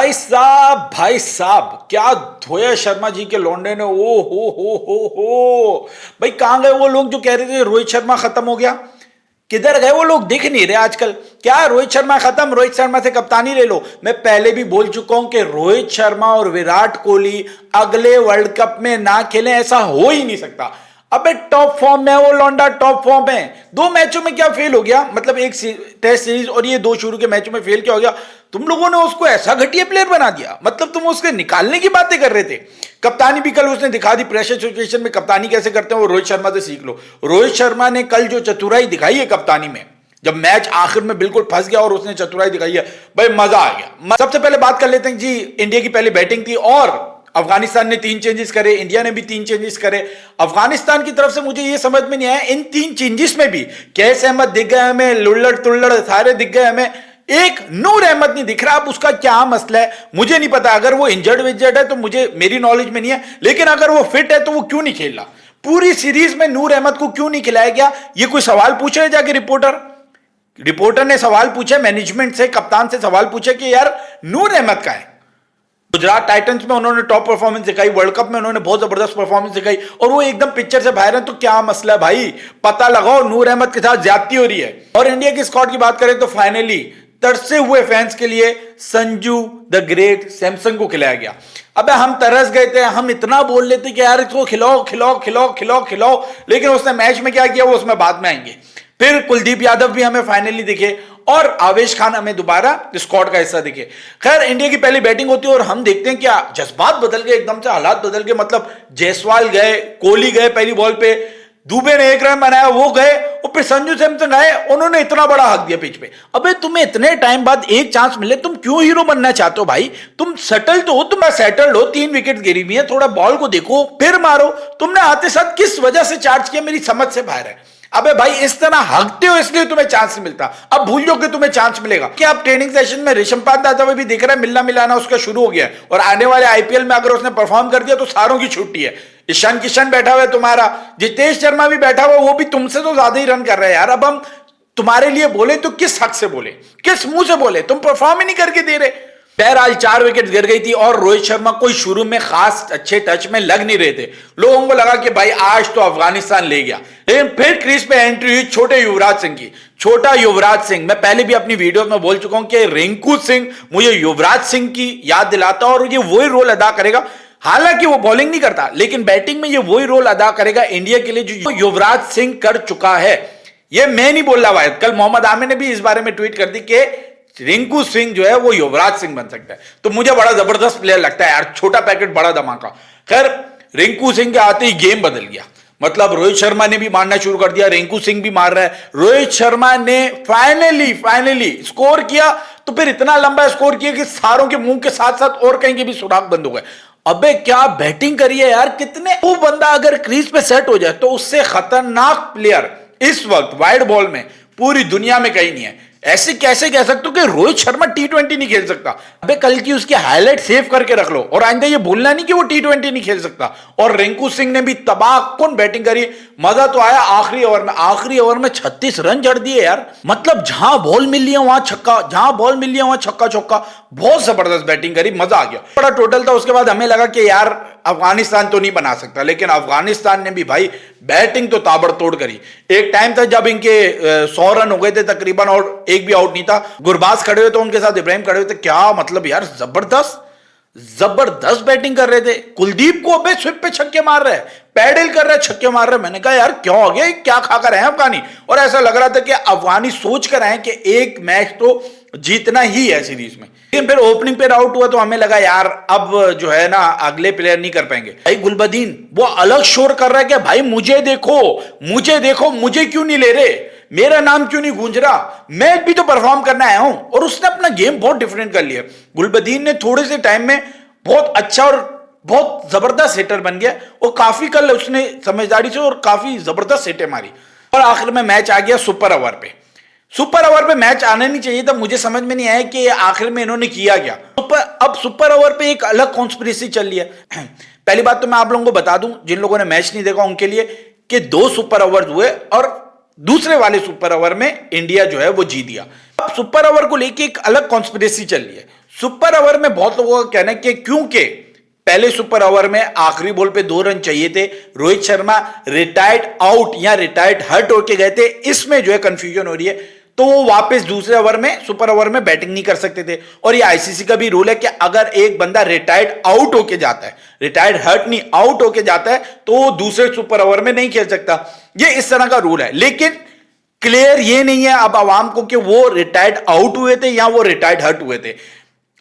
भाई साहब क्या धोया शर्मा जी के लौंडे ने। ओ हो भाई, कहां गए वो लोग जो कह रहे थे रोहित शर्मा खत्म हो गया? किधर गए वो लोग? दिख नहीं रहे आजकल। क्या रोहित शर्मा खत्म, रोहित शर्मा से कप्तानी ले लो। मैं पहले भी बोल चुका हूं कि रोहित शर्मा और विराट कोहली अगले वर्ल्ड कप में ना खेलें, ऐसा हो ही नहीं सकता। अबे टॉप फॉर्म में वो लौंडा, टॉप फॉर्म है। 2 मैचों में क्या फेल हो गया? मतलब एक टेस्ट सीरीज और ये 2 शुरू के मैचों में फेल क्या हो गया? तुम लोगों ने उसको ऐसा घटिया प्लेयर बना दिया। मतलब तुम उसके निकालने की बातें कर रहे थे। कप्तानी भी कल उसने दिखा दी। प्रेशर सिचुएशन में कप्तानी कैसे करते हैं वो रोहित शर्मा से सीख लो। रोहित शर्मा ने कल जो चतुराई दिखाई है कप्तानी में, जब मैच आखिर में बिल्कुल फंस गया और उसने चतुराई दिखाई है, भाई मजा आ गया। सबसे पहले बात कर लेते हैं जी, इंडिया की पहली बैटिंग थी और अफगानिस्तान ने 3 चेंजेस करे, इंडिया ने भी 3 चेंजेस करे। अफगानिस्तान की तरफ से मुझे यह समझ में नहीं आया, इन 3 चेंजेस में भी कैस अहमद दिख गए हमें, लुल्लड़ तुल्लड़ सारे दिख गए हमें, एक नूर अहमद नहीं दिख रहा। अब उसका क्या मसला है मुझे नहीं पता। अगर वो इंजर्ड विजर्ड है तो मुझे, मेरी नॉलेज में नहीं है, लेकिन अगर वो फिट है तो वो क्यों नहीं खेल रहा? पूरी सीरीज में नूर अहमद को क्यों नहीं खिलाया गया? ये कोई सवाल पूछ रहे जाके रिपोर्टर ने सवाल पूछे मैनेजमेंट से, कप्तान से सवाल पूछे कि यार नूर अहमद का है। गुजरात टाइटंस में उन्होंने टॉप परफॉर्मेंस दिखाई, वर्ल्ड कप में उन्होंने बहुत जबरदस्त परफॉर्मेंस दिखाई और वो एकदम पिक्चर से बाहर है। तो क्या मसला है भाई? पता लगाओ, नूर अहमद के साथ ज्यादती हो रही है। और इंडिया की स्क्वाड की बात करें तो फाइनली तरसे हुए फैंस के लिए संजू द ग्रेट सैमसन को खिलाया गया। अबे हम तरस गए थे, हम इतना बोल लेते कि यार इसको खिलाओ खिलाओ खिलाओ खिलाओ खिलाओ, लेकिन उसने मैच में क्या किया वो उसमें बाद में आएंगे। फिर कुलदीप यादव भी हमें फाइनली दिखे और आवेश खान हमें दोबारा स्क्वाड का हिस्सा दिखे। खैर इंडिया की पहली बैटिंग होती है और हम देखते हैं क्या जज्बात बदल गए, एकदम से हालात बदल गए। मतलब जायसवाल गए, कोहली गए पहली बॉल पे, दुबे ने 1 रन बनाया वो गए और फिर संजू सैमसन आए, उन्होंने इतना बड़ा हक दिया पिच पे। अबे तुम्हें इतने टाइम बाद एक चांस मिले, तुम क्यों हीरो बनना चाहते हो भाई? तुम सेटल तो हो, तुम सेटल्ड हो, 3 विकेट गिरी हुई है, थोड़ा बॉल को देखो फिर मारो। तुमने आते साथ किस वजह से चार्ज किया, मेरी समझ से बाहर है। अबे भाई इस तरह हकते हो इसलिए तुम्हें चांस नहीं मिलता। अब भूल जाओ कि तुम्हें चांस मिलेगा। क्या आप ट्रेनिंग सेशन में ऋषभ पंत आता हुआ भी देख रहे हैं, मिलना मिलाना उसका शुरू हो गया है और आने वाले आईपीएल में अगर उसने परफॉर्म कर दिया तो सारों की छुट्टी है। ईशान किशन बैठा हुआ है तुम्हारा, जितेश शर्मा भी बैठा हुआ, वो भी तुमसे तो ज्यादा ही रन कर रहे हैं यार। अब हम तुम्हारे लिए बोले तो किस हक से बोले, किस मुंह से बोले? तुम परफॉर्म ही नहीं करके दे रहे। बहरहाल 4 विकेट गिर गई थी और रोहित शर्मा कोई शुरू में खास अच्छे टच में लग नहीं रहे थे। लोगों को लगा कि भाई आज तो अफगानिस्तान ले गया, लेकिन फिर क्रीज पे एंट्री हुई छोटे युवराज सिंह की। छोटा युवराज सिंह, मैं पहले भी अपनी वीडियो में बोल चुका हूं कि रिंकू सिंह मुझे युवराज सिंह की याद दिलाता और ये वही रोल अदा करेगा। हालांकि वो बॉलिंग नहीं करता, लेकिन बैटिंग में ये वही रोल अदा करेगा इंडिया के लिए जो युवराज सिंह कर चुका है। ये मैं नहीं बोल रहा भाई, कल मोहम्मद आमिर ने भी इस बारे में ट्वीट कर दी कि रिंकू सिंह जो है वो युवराज सिंह बन सकता है। तो मुझे बड़ा जबरदस्त प्लेयर लगता है यार, छोटा पैकेट बड़ा धमाका। खैर रिंकू सिंह के आते ही गेम बदल गया। मतलब रोहित शर्मा ने भी मारना शुरू कर दिया, रिंकू सिंह भी मार रहा है। रोहित शर्मा ने फाइनली स्कोर किया तो फिर इतना लंबा स्कोर किया कि सारों के मुंह के साथ साथ और कहीं के भी सुराग बंद हो गए। अबे क्या बैटिंग करी है यार, कितने। वो बंदा अगर क्रीज पे सेट हो जाए तो उससे खतरनाक प्लेयर इस वक्त वाइड बॉल में पूरी दुनिया में कहीं नहीं है। ऐसे कैसे कह सकते हो कि रोहित शर्मा T20 नहीं खेल सकता? अबे कल की उसकी हाईलाइट सेव करके रख लो और आइंदा ये भूलना नहीं कि वो T20 नहीं खेल सकता। और रिंकू सिंह ने भी तबाहकुन बैटिंग करी, मजा तो आया आखिरी ओवर में। आखिरी ओवर में 36 रन जड़ दिए यार। मतलब जहां बॉल मिल लिया वहां छक्का, जहां बॉल मिल लिया वहां छक्का चौका, बहुत जबरदस्त बैटिंग करी, मजा आ गया। बड़ा टोटल था। उसके बाद हमें लगा कि यार अफगानिस्तान तो नहीं बना सकता, लेकिन अफगानिस्तान ने भी भाई बैटिंग तो ताबड़तोड़ करी। एक टाइम था जब इनके 100 रन हो गए थे तकरीबन और एक भी आउट नहीं था। गुरबाज खड़े हुए थे, उनके साथ इब्राहिम खड़े हुए थे। क्या मतलब यार, जबरदस्त बैटिंग कर रहे थे। कुलदीप को अबे स्विप पे छक्के मार रहे हैं, पैडल कर रहे हैं, छक्के मार रहे हैं। मैंने कहा यार क्या हो गया, क्या खाकर आए अफगानी? और ऐसा लग रहा था कि अफगानी सोच कर आए कि एक मैच तो जीतना ही है सीरीज में। लेकिन फिर ओपनिंग पे आउट हुआ तो हमें लगा यार अब जो है ना अगले प्लेयर नहीं कर पाएंगे। भाई गुलबदीन वो अलग शोर कर रहा है कि भाई मुझे देखो, मुझे क्यों नहीं ले रहे, मेरा नाम क्यों नहीं गूंज रहा, मैं भी तो परफॉर्म करना आया हूं। और उसने अपना गेम बहुत डिफरेंट कर लिया। गुलबदीन ने थोड़े से टाइम में बहुत अच्छा और बहुत जबरदस्त हिटर बन गया और काफी कल उसने समझदारी से और काफी जबरदस्त हिटें मारी। और आखिर में मैच आ गया सुपर ओवर पे। सुपर ओवर पे मैच आना नहीं चाहिए था, मुझे समझ में नहीं आया कि आखिर में इन्होंने किया क्या। अब सुपर ओवर पे एक अलग कॉन्स्पिरेसी चल रही है। पहली बात तो मैं आप लोगों को बता दूं, जिन लोगों ने मैच नहीं देखा उनके लिए, कि 2 सुपर ओवर हुए और दूसरे वाले सुपर ओवर में इंडिया जो है वो जीत गया। अब सुपर ओवर को लेके एक अलग कॉन्स्पिरेसी चल रही है। सुपर ओवर में बहुत लोगों का कहना है कि क्योंकि पहले सुपर ओवर में आखिरी बॉल पे 2 रन चाहिए थे, रोहित शर्मा रिटायर्ड आउट या रिटायर्ड हर्ट होके गए थे, इसमें जो है कंफ्यूजन हो रही है, तो वो वापस दूसरे ओवर में सुपर ओवर में बैटिंग नहीं कर सकते थे। और ये आईसीसी का भी रूल है कि अगर एक बंदा रिटायर्ड आउट होके जाता है, रिटायर्ड हर्ट नहीं आउट होके जाता है, तो वो दूसरे सुपर ओवर में नहीं खेल सकता। ये इस तरह का रूल है, लेकिन क्लियर ये नहीं है अब आवाम को कि वो रिटायर्ड आउट हुए थे या वो रिटायर्ड हर्ट हुए थे।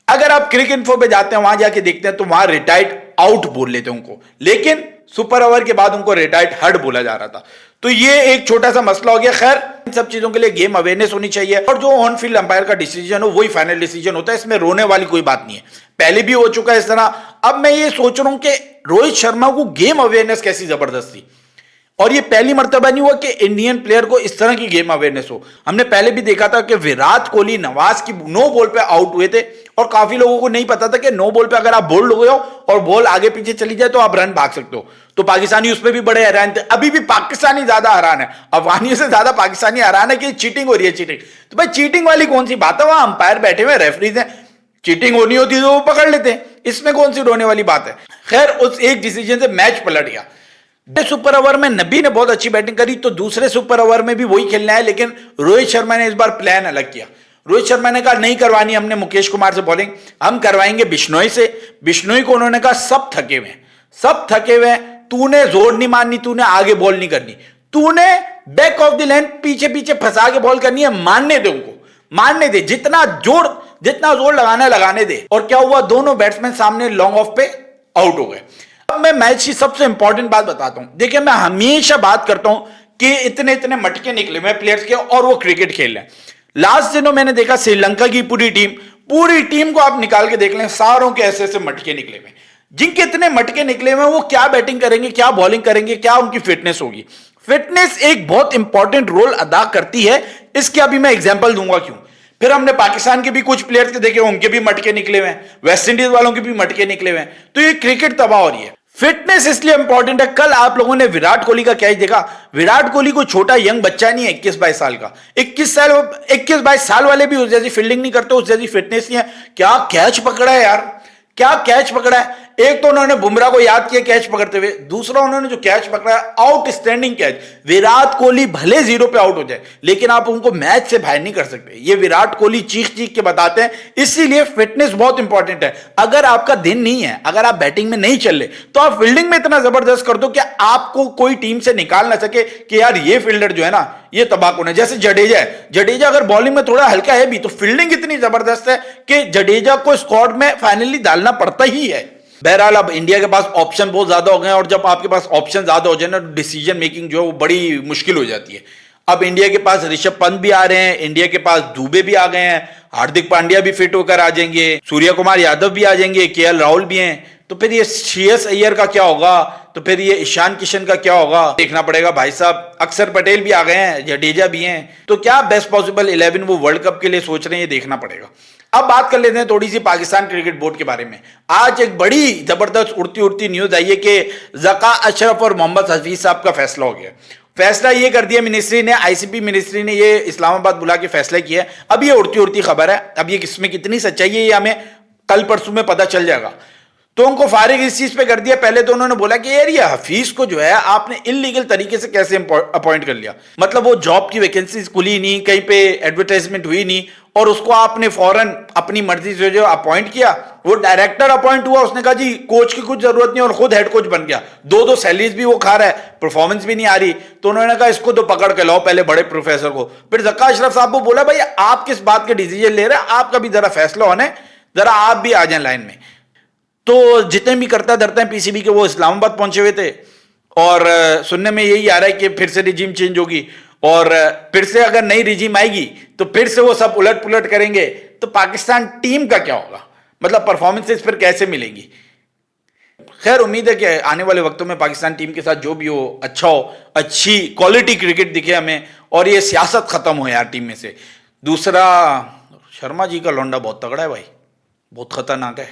अगर आप क्रिक इन्फो पे जाते हैं, वहां जाके देखते हैं, तो वहां रिटायर्ड आउट बोल लेते हैं उनको, लेकिन सुपर ओवर के बाद उनको रिटायर्ड हर्ट बोला जा रहा था। तो ये एक छोटा सा मसला हो गया। खैर, इन सब चीजों के लिए गेम अवेयरनेस होनी चाहिए, और जो ऑन फील्ड अंपायर का डिसीजन हो वही फाइनल डिसीजन होता है, इसमें रोने वाली कोई बात नहीं है। पहले भी हो चुका है इस तरह। अब मैं ये सोच रहा हूं कि रोहित शर्मा को गेम अवेयरनेस कैसी जबरदस्त थी, और ये पहली मर्तबा नहीं हुआ कि इंडियन प्लेयर को इस तरह की गेम अवेयरनेस हो। हमने पहले भी देखा था कि विराट कोहली नवाज की 9 बॉल पे आउट हुए थे, और काफी लोगों को नहीं पता था कि 9 बॉल पे अगर आप बोल्ड हो गए हो और बॉल आगे पीछे चली जाए तो आप रन भाग सकते हो। तो पाकिस्तानी उस पर भी बड़े हैरान थे। अभी भी पाकिस्तानी ज्यादा हैरान है, अफगानियों से ज्यादा पाकिस्तानी हैरान है कि चीटिंग हो रही है। चीटिंग तो भाई चीटिंग वाली कौन सी बात है, वहां अंपायर बैठे हुए रेफरीज हैं, चीटिंग होनी होती तो वो पकड़ लेते हैं, इसमें कौन सी रोने वाली बात है। खैर, उस एक डिसीजन से मैच पलट गया। सुपर ओवर में नबी ने बहुत अच्छी बैटिंग करी, तो दूसरे सुपर ओवर में भी वही खेलना है, लेकिन रोहित शर्मा ने इस बार प्लान अलग किया। रोहित शर्मा ने कहा नहीं करवानी हमने मुकेश कुमार से बॉलिंग, हम करवाएंगे बिश्नोई से। बिश्नोई को उन्होंने कहा सब थके हुए हैं, सब थके हुए हैं, तूने जोर नहीं मारनी, तूने आगे बॉल नहीं करनी, तूने बैक ऑफ द लाइन पीछे पीछे फंसा के बॉल करनी है, मारने दे उनको, मारने दे, जितना जोर लगाना है लगाने दे। और क्या हुआ, दोनों बैट्समैन सामने लॉन्ग ऑफ पे आउट हो गए। अब मैं मैच की सबसे इंपॉर्टेंट बात बताता हूं। देखिए, मैं हमेशा बात करता हूं कि इतने इतने मटके निकले हुए प्लेयर्स के और वो क्रिकेट खेल रहे हैं। लास्ट दिनों मैंने देखा श्रीलंका की पूरी टीम को आप निकाल के देख लें, सारों के ऐसे ऐसे मटके निकले हुए। जिनके इतने मटके निकले हुए वो क्या बैटिंग करेंगे, क्या बॉलिंग करेंगे, क्या उनकी फिटनेस होगी। फिटनेस एक बहुत इंपॉर्टेंट रोल अदा करती है। इसके अभी मैं एग्जांपल दूंगा क्यों। फिर हमने पाकिस्तान के भी कुछ प्लेयर्स के देखे, उनके भी मटके निकले हुए हैं, वेस्ट इंडीज वालों के भी मटके निकले हुए हैं। तो ये क्रिकेट तबाह हो रही है। फिटनेस इसलिए इंपॉर्टेंट है। कल आप लोगों ने विराट कोहली का कैच देखा। विराट कोहली कोई छोटा यंग बच्चा नहीं है, 21-22 साल का। 21-22 साल वाले भी उस जैसी फील्डिंग नहीं करते, उस जैसी फिटनेस नहीं है। क्या कैच पकड़ा है यार, क्या कैच पकड़ा है। एक तो उन्होंने बुमराह को याद किया कैच पकड़ते हुए, दूसरा उन्होंने जो कैच पकड़ा है आउटस्टैंडिंग कैच। विराट कोहली भले 0 पे आउट हो जाए, लेकिन आप उनको मैच से बाहर नहीं कर सकते। ये विराट कोहली चीख चीख के बताते हैं। इसीलिए फिटनेस बहुत इंपॉर्टेंट है। अगर आपका दिन नहीं है, अगर आप बैटिंग में नहीं चल रहे, तो आप फील्डिंग में इतना जबरदस्त कर दो कि आपको कोई टीम से निकाल ना सके कि यार ये फील्डर जो है ना ये तबाहकुन है। जैसे जडेजा है, जडेजा अगर बॉलिंग में थोड़ा हल्का है भी, तो फील्डिंग इतनी जबरदस्त है कि जडेजा को स्क्वाड में फाइनली डालना पड़ता ही है। बहरहाल अब इंडिया के पास ऑप्शन बहुत ज्यादा हो गए हैं, और जब आपके पास ऑप्शन ज्यादा हो जाए ना, तो डिसीजन मेकिंग जो है वो बड़ी मुश्किल हो जाती है। अब इंडिया के पास ऋषभ पंत भी आ रहे हैं, इंडिया के पास दुबे भी आ गए हैं, हार्दिक पांड्या भी फिट होकर आ जाएंगे, सूर्य कुमार यादव भी आ जाएंगे, केएल राहुल भी हैं। तो फिर ये श्रेयस अय्यर का क्या होगा, तो फिर ये ईशान किशन का क्या होगा, देखना पड़ेगा भाई साहब। अक्षर पटेल भी आ गए हैं, जडेजा भी हैं। तो क्या बेस्ट पॉसिबल 11 वो वर्ल्ड कप के लिए सोच रहे हैं, ये देखना पड़ेगा। अब बात कर लेते हैं थोड़ी सी पाकिस्तान क्रिकेट बोर्ड के बारे में। आज एक बड़ी जबरदस्त उड़ती उड़ती न्यूज आई है कि ज़का अशरफ और मोहम्मद हफीज साहब का फैसला हो गया। फैसला ये कर दिया मिनिस्ट्री ने, आईसीपी मिनिस्ट्री ने ये इस्लामाबाद बुला के फैसला किया है। अब ये उड़ती उड़ती खबर है, अब ये किसमें कितनी सच्चाई है ये हमें कल परसों में पता चल जाएगा। तो उनको फारिग इस चीज पे कर दिया। पहले तो उन्होंने बोला कि यार ये हफीज को जो है आपने इलीगल तरीके से कैसे अपॉइंट कर लिया, मतलब वो जॉब की वैकेंसी खुली नहीं, कहीं पे एडवर्टाइजमेंट हुई नहीं, और उसको आपने फौरन अपनी मर्जी से जो अपॉइंट किया। वो डायरेक्टर अपॉइंट हुआ, उसने कहा जी कोच की कुछ जरूरत नहीं, और खुद हेड कोच बन गया। 2-2 सैलरीज भी वो खा रहा है, परफॉर्मेंस भी नहीं आ रही। तो उन्होंने कहा इसको तो पकड़ के लाओ पहले बड़े प्रोफेसर को। फिर ज़का अशरफ साहब को बोला भाई आप किस बात के डिसीजन ले रहे हैं, आपका भी जरा फैसला होना है, जरा आप भी आ जाए लाइन में। तो जितने भी करता धरते हैं पीसीबी के, वो इस्लामाबाद पहुंचे हुए थे, और सुनने में यही आ रहा है कि फिर से रिजीम चेंज होगी, और फिर से अगर नई रिजीम आएगी तो फिर से वो सब उलट पुलट करेंगे। तो पाकिस्तान टीम का क्या होगा, मतलब परफॉर्मेंसेस फिर कैसे मिलेंगी। खैर, उम्मीद है कि आने वाले वक्तों में पाकिस्तान टीम के साथ जो भी हो अच्छा हो, अच्छी क्वालिटी क्रिकेट दिखे हमें, और ये सियासत खत्म हो यार टीम में से। दूसरा, शर्मा जी का लौंडा बहुत तगड़ा है भाई, बहुत खतरनाक है।